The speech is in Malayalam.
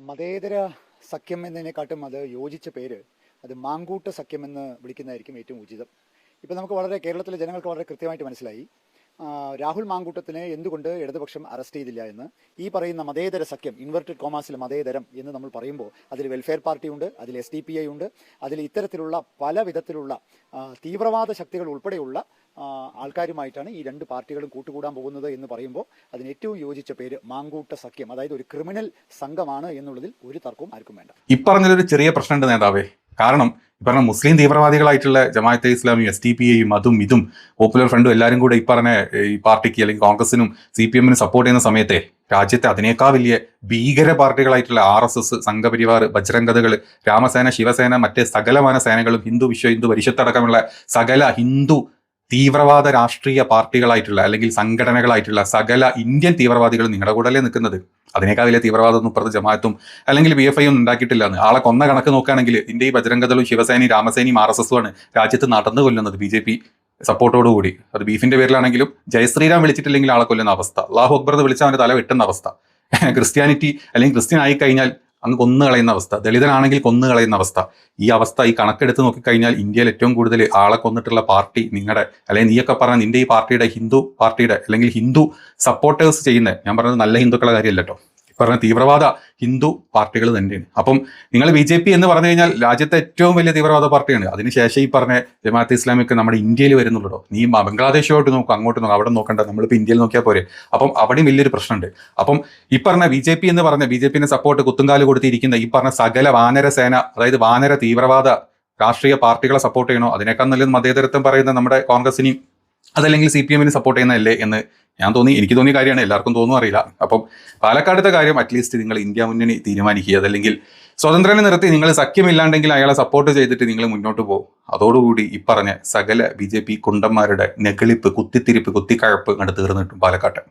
മതേതര സഖ്യം എന്നതിനെക്കാട്ടും അത് യോജിച്ച പേര് അത് മാങ്കൂട്ട സഖ്യം എന്ന് വിളിക്കുന്നതായിരിക്കും ഏറ്റവും ഉചിതം. ഇപ്പം നമുക്ക് കേരളത്തിലെ ജനങ്ങൾക്ക് വളരെ കൃത്യമായിട്ട് മനസ്സിലായി രാഹുൽ മാങ്കൂട്ടത്തിനെ എന്തുകൊണ്ട് ഇടതുപക്ഷം അറസ്റ്റ് ചെയ്തില്ല എന്ന്. ഈ പറയുന്ന മതേതര സഖ്യം, ഇൻവെർട്ടഡ് കോമാസിൽ മതേതരം എന്ന് നമ്മൾ പറയുമ്പോൾ അതിൽ വെൽഫെയർ പാർട്ടി ഉണ്ട്, അതിൽ SDPI ഉണ്ട്, അതിൽ ഇത്തരത്തിലുള്ള പല വിധത്തിലുള്ള തീവ്രവാദ ശക്തികൾ ഉൾപ്പെടെയുള്ള ആൾക്കാരുമായിട്ടാണ് ഈ രണ്ട് പാർട്ടികളും കൂട്ടുകൂടാൻ പോകുന്നത് എന്ന് പറയുമ്പോൾ അതിന് ഏറ്റവും യോജിച്ച പേര് മാങ്കൂട്ട സഖ്യം, അതായത് ഒരു ക്രിമിനൽ സംഘമാണ് എന്നുള്ളതിൽ ഒരു തർക്കവും ആർക്കും വേണ്ട. ഇപ്പറഞ്ഞൊരു ചെറിയ പ്രശ്നമുണ്ട് നേതാവേ. കാരണം ഇപ്പറഞ്ഞ മുസ്ലിം തീവ്രവാദികളായിട്ടുള്ള ജമാഅത്തെ ഇസ്ലാമിയും SDPIയും അതും ഇതും പോപ്പുലർ ഫ്രണ്ടും എല്ലാവരും കൂടെ ഇപ്പറഞ്ഞ ഈ പാർട്ടിക്ക് അല്ലെങ്കിൽ കോൺഗ്രസിനും CPM-നും സപ്പോർട്ട് ചെയ്യുന്ന സമയത്തെ രാജ്യത്തെ അതിനേക്കാൾ വലിയ ഭീകര പാർട്ടികളായിട്ടുള്ള RSS, സംഘപരിവാർ, ബജ്രംഗദകൾ, രാമസേന, ശിവസേന, മറ്റ് സകലമാന സേനകളും, ഹിന്ദു ഹിന്ദു പരിഷത്തടക്കമുള്ള സകല ഹിന്ദു തീവ്രവാദ രാഷ്ട്രീയ പാർട്ടികളായിട്ടുള്ള അല്ലെങ്കിൽ സംഘടനകളായിട്ടുള്ള സകല ഇന്ത്യൻ തീവ്രവാദികൾ നിങ്ങളുടെ കൂടെ അല്ലേ നിൽക്കുന്നത്. അതിനേക്കാൾ വലിയ തീവ്രവാദം ഇപ്പുറത്ത് ജമാഅത്തും അല്ലെങ്കിൽ PFI ഒന്നും ഉണ്ടാക്കിയിട്ടില്ല എന്ന്. ആളെ കൊന്ന കണക്ക് നോക്കുകയാണെങ്കിൽ ഇന്ത്യ ഈ ബജ്രംഗദളും ശിവസേനയും രാമസേനയും RSS ആണ് രാജ്യത്ത് നടന്നു കൊല്ലുന്നത് BJP സപ്പോർട്ടോടുകൂടി. അത് ബീഫിന്റെ പേരിലാണെങ്കിലും ജയശ്രീരാം വിളിച്ചിട്ടില്ലെങ്കിൽ ആളെ കൊല്ലുന്ന അവസ്ഥ, അല്ലാഹു അക്ബർ എന്ന് വിളിച്ചാൽ അവന്റെ തല വെട്ടുന്ന അവസ്ഥ, ക്രിസ്ത്യാനിറ്റി അല്ലെങ്കിൽ ക്രിസ്ത്യൻ ആയിക്കഴിഞ്ഞാൽ അങ്ങ് കൊന്നു കളയുന്ന അവസ്ഥ, ദളിതനാണെങ്കിൽ കൊന്നു കളയുന്ന അവസ്ഥ. ഈ അവസ്ഥ ഈ കണക്കെടുത്ത് നോക്കിക്കഴിഞ്ഞാൽ ഇന്ത്യയിൽ ഏറ്റവും കൂടുതൽ ആളെ കൊന്നിട്ടുള്ള പാർട്ടി നിങ്ങളുടെ, അല്ലെങ്കിൽ നീയൊക്കെ പറഞ്ഞ നിന്റെ ഈ പാർട്ടിയുടെ ഹിന്ദു പാർട്ടിയുടെ അല്ലെങ്കിൽ ഹിന്ദു സപ്പോർട്ടേഴ്സ് ചെയ്യുന്ന, ഞാൻ പറഞ്ഞത് നല്ല ഹിന്ദുക്കളുടെ കാര്യമല്ല കേട്ടോ, പറഞ്ഞ തീവ്രവാദ ഹിന്ദു പാർട്ടികൾ തന്നെയാണ്. അപ്പം നിങ്ങൾ BJP എന്ന് പറഞ്ഞു കഴിഞ്ഞാൽ രാജ്യത്തെ ഏറ്റവും വലിയ തീവ്രവാദ പാർട്ടിയാണ്. അതിനുശേഷം ഈ പറഞ്ഞ ജമാഅത്തെ ഇസ്ലാമിക്ക് നമ്മുടെ ഇന്ത്യയിൽ വരുന്നുള്ളൂ. നീ ബംഗ്ലാദേശോട്ട് നോക്കും, അങ്ങോട്ട് നോക്കും, അവിടെ നോക്കണ്ട, നമ്മളിപ്പോൾ ഇന്ത്യയിൽ നോക്കിയാൽ പോരെ. അപ്പം അവിടെയും വലിയൊരു പ്രശ്നമുണ്ട്. അപ്പം ഈ പറഞ്ഞ BJP എന്ന് പറഞ്ഞ BJP-നെ സപ്പോർട്ട് കുത്തുങ്കാല് കൊടുത്തിരിക്കുന്ന ഈ പറഞ്ഞ സകല വാനര സേന, അതായത് വാനര തീവ്രവാദ രാഷ്ട്രീയ പാർട്ടികളെ സപ്പോർട്ട് ചെയ്യണോ? അതിനേക്കാൾ നല്ലത് മതേതരത്വം പറയുന്ന നമ്മുടെ കോൺഗ്രസിനെയും അതല്ലെങ്കിൽ CPM-ന് സപ്പോർട്ട് ചെയ്യുന്നതല്ലേ എന്ന് എനിക്ക് തോന്നിയ കാര്യമാണ്. എല്ലാവർക്കും തോന്നുന്നു അറിയില്ല. അപ്പം പാലക്കാടത്തെ കാര്യം അറ്റ്ലീസ്റ്റ് നിങ്ങൾ ഇന്ത്യ മുന്നണി തീരുമാനിക്കുക. അതല്ലെങ്കിൽ സ്വതന്ത്രനെ നിർത്തി നിങ്ങൾ സഖ്യമില്ലാണ്ടെങ്കിൽ അയാളെ സപ്പോർട്ട് ചെയ്തിട്ട് നിങ്ങൾ മുന്നോട്ട് പോകും. അതോടുകൂടി ഈ പറഞ്ഞ സകല BJP കുണ്ടന്മാരുടെ നെഗളിപ്പ്, കുത്തിത്തിരിപ്പ്, കുത്തിക്കഴപ്പ് കണ്ട് തീർന്നിട്ടും പാലക്കാട്ടെ.